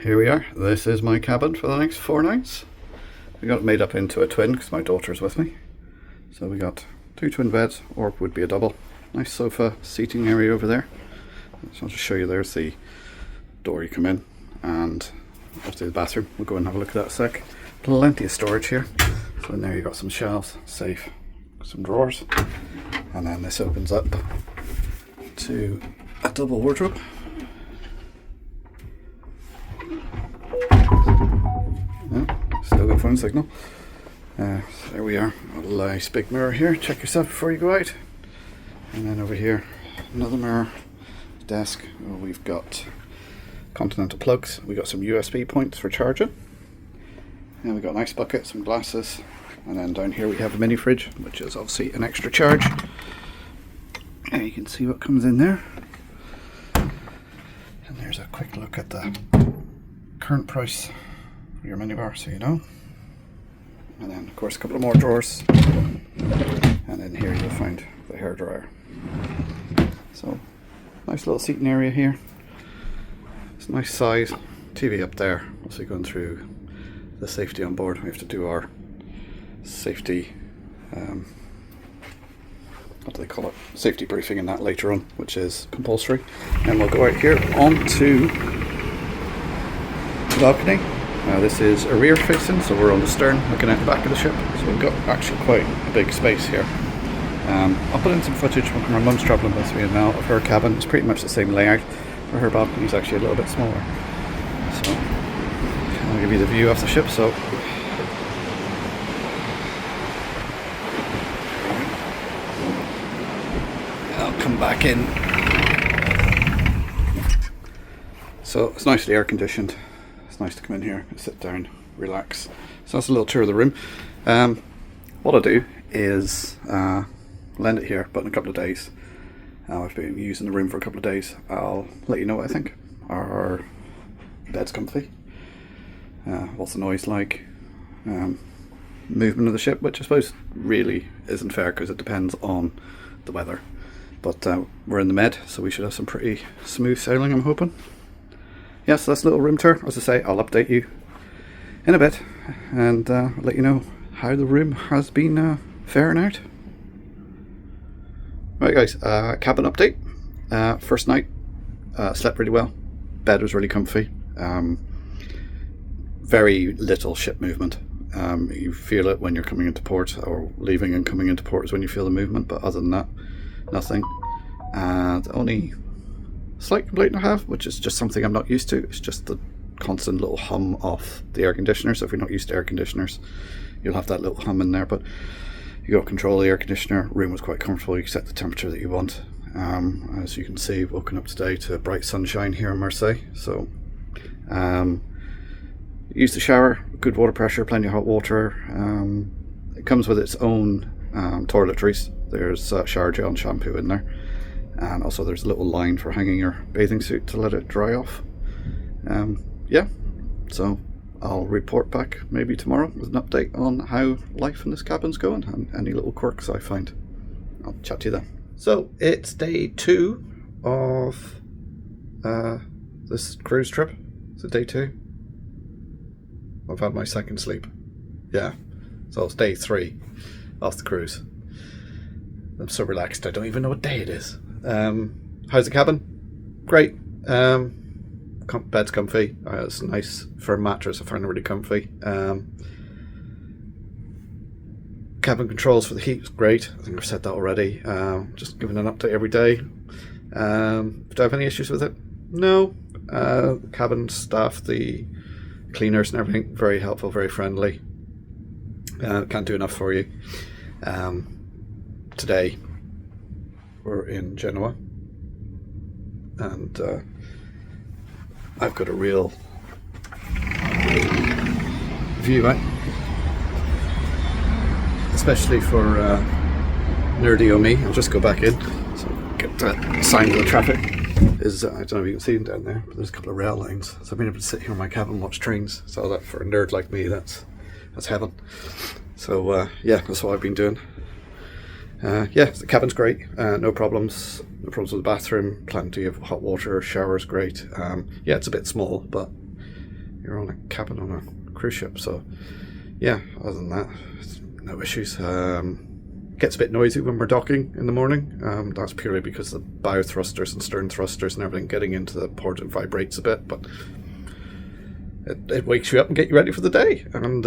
Here we are. This is my cabin for the next 4 nights. We got it made up into a twin because my daughter's with me. So we got 2 twin beds, or would be a double. Nice sofa seating area over there. So I'll just show you, there's the door you come in, and obviously the bathroom. We'll go and have a look at that in a sec. Plenty of storage here. So in there you've got some shelves, safe, some drawers, and then this opens up to a double wardrobe. Still got phone signal. So there we are. A nice big mirror here. Check yourself before you go out. And then over here, another mirror. Desk. We've got continental plugs. We got some USB points for charging. And we've got a nice bucket, some glasses. And then down here we have a mini fridge, which is obviously an extra charge. And you can see what comes in there. And there's a quick look at the current price for your minibar, so you know. And then of course a couple of more drawers, and then here you'll find the hairdryer. So nice little seating area here. It's a nice size. TV up there. Also going through the safety on board. We have to do our safety what do they call it? Safety briefing and that later on, which is compulsory. And we'll go out here onto the balcony. This is a rear facing, so we're on the stern looking at the back of the ship, so we've got actually quite a big space here. I'll put in some footage when my mum's travelling with me now of her cabin. It's pretty much the same layout, but her balcony is actually a little bit smaller. So I'll give you the view of the ship. So I'll come back in. So it's nicely air conditioned. It's nice to come in here and sit down, relax. So that's a little tour of the room. What I'll do is lend it here, but in a couple of days, I've been using the room for a couple of days, I'll let you know what I think. Our bed's comfy. What's the noise like? Movement of the ship, which I suppose really isn't fair because it depends on the weather. But we're in the Med, so we should have some pretty smooth sailing, I'm hoping. Yes, that's a little room tour. As I say, I'll update you in a bit and let you know how the room has been faring out. Right guys, cabin update. First night, slept really well. Bed was really comfy. Very little ship movement. You feel it when you're coming into port, or leaving and coming into port is when you feel the movement, but other than that, nothing. And only slight complaint I have, which is just something I'm not used to, it's just the constant little hum of the air conditioner. So if you're not used to air conditioners, you'll have that little hum in there, but you got control of the air conditioner. Room was quite comfortable. You set the temperature that you want. As you can see, woken up today to bright sunshine here in Marseille. So use the shower, good water pressure, plenty of hot water. It comes with its own toiletries. There's shower gel and shampoo in there, and also there's a little line for hanging your bathing suit to let it dry off. Yeah, so I'll report back maybe tomorrow with an update on how life in this cabin's going and any little quirks I find. I'll chat to you then. So it's day 2 of this cruise trip. Is it day 2? I've had my second sleep. Yeah, so it's day 3 of the cruise. I'm so relaxed I don't even know what day it is. How's the cabin? Great. Bed's comfy. It's a nice firm mattress. I find it really comfy. Cabin controls for the heat is great. I think I've said that already. Just giving an update every day. Do I have any issues with it? No. Cabin staff, the cleaners and everything, very helpful, very friendly. Can't do enough for you. Today we're in Genoa, and I've got a real view, right? Especially for nerdy on me. I'll just go back in. So get that sign of the traffic. I don't know if you can see them down there, but there's a couple of rail lines. So I've been able to sit here in my cabin and watch trains. So that, for a nerd like me, that's heaven. So yeah, that's what I've been doing. Yeah, the cabin's great. No problems. No problems with the bathroom. Plenty of hot water. Shower's great. Yeah, it's a bit small, but you're on a cabin on a cruise ship. So yeah, other than that, no issues. Gets a bit noisy when we're docking in the morning. That's purely because the bow thrusters and stern thrusters and everything getting into the port, it vibrates a bit, but it wakes you up and get you ready for the day. And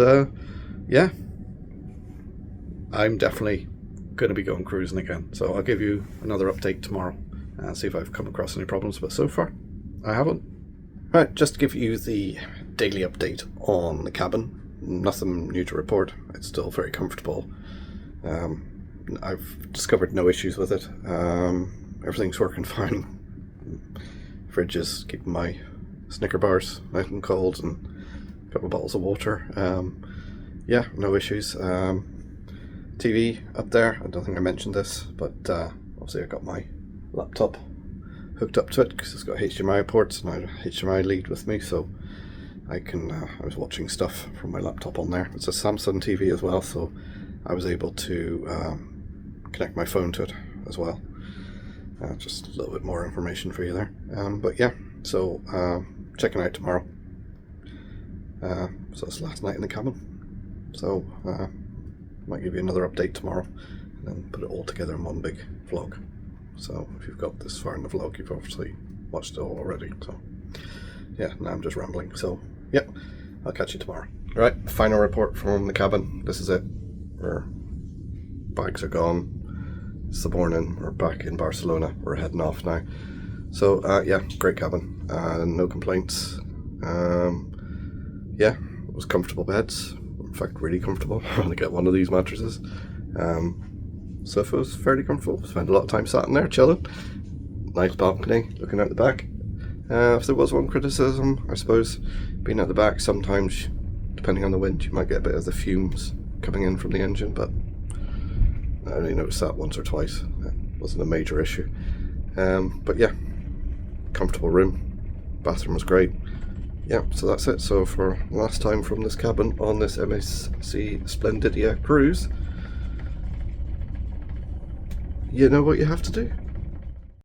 yeah, I'm definitely going to be going cruising again. So I'll give you another update tomorrow and see if I've come across any problems. But so far, I haven't. Right, just to give you the daily update on the cabin. Nothing new to report. It's still very comfortable. I've discovered no issues with it. Everything's working fine. Fridge is keeping my Snicker bars nice and cold, and a couple of bottles of water. Yeah, no issues. TV up there. I don't think I mentioned this, but obviously I got my laptop hooked up to it because it's got HDMI ports and I have a HDMI lead with me, so I can. I was watching stuff from my laptop on there. It's a Samsung TV as well, so I was able to connect my phone to it as well. Just a little bit more information for you there. But yeah, so checking out tomorrow. So it's last night in the cabin. So might give you another update tomorrow and then put it all together in one big vlog. So if you've got this far in the vlog, you've obviously watched it all already. So yeah, now I'm just rambling. So yeah, I'll catch you tomorrow. Right, final report from the cabin. This is it. Our bags are gone. It's the morning. We're back in Barcelona. We're heading off now. So yeah, great cabin. No complaints. Yeah, it was comfortable beds. In fact, really comfortable. I'm going to get one of these mattresses. Sofa was fairly comfortable. Spent a lot of time sat in there chilling. Nice balcony, looking out the back. If there was one criticism, I suppose, being at the back, sometimes, depending on the wind, you might get a bit of the fumes coming in from the engine, but I only noticed that once or twice. It wasn't a major issue. But yeah, comfortable room. Bathroom was great. Yeah, so that's it. So for last time from this cabin on this MSC Splendida cruise, you know what you have to do.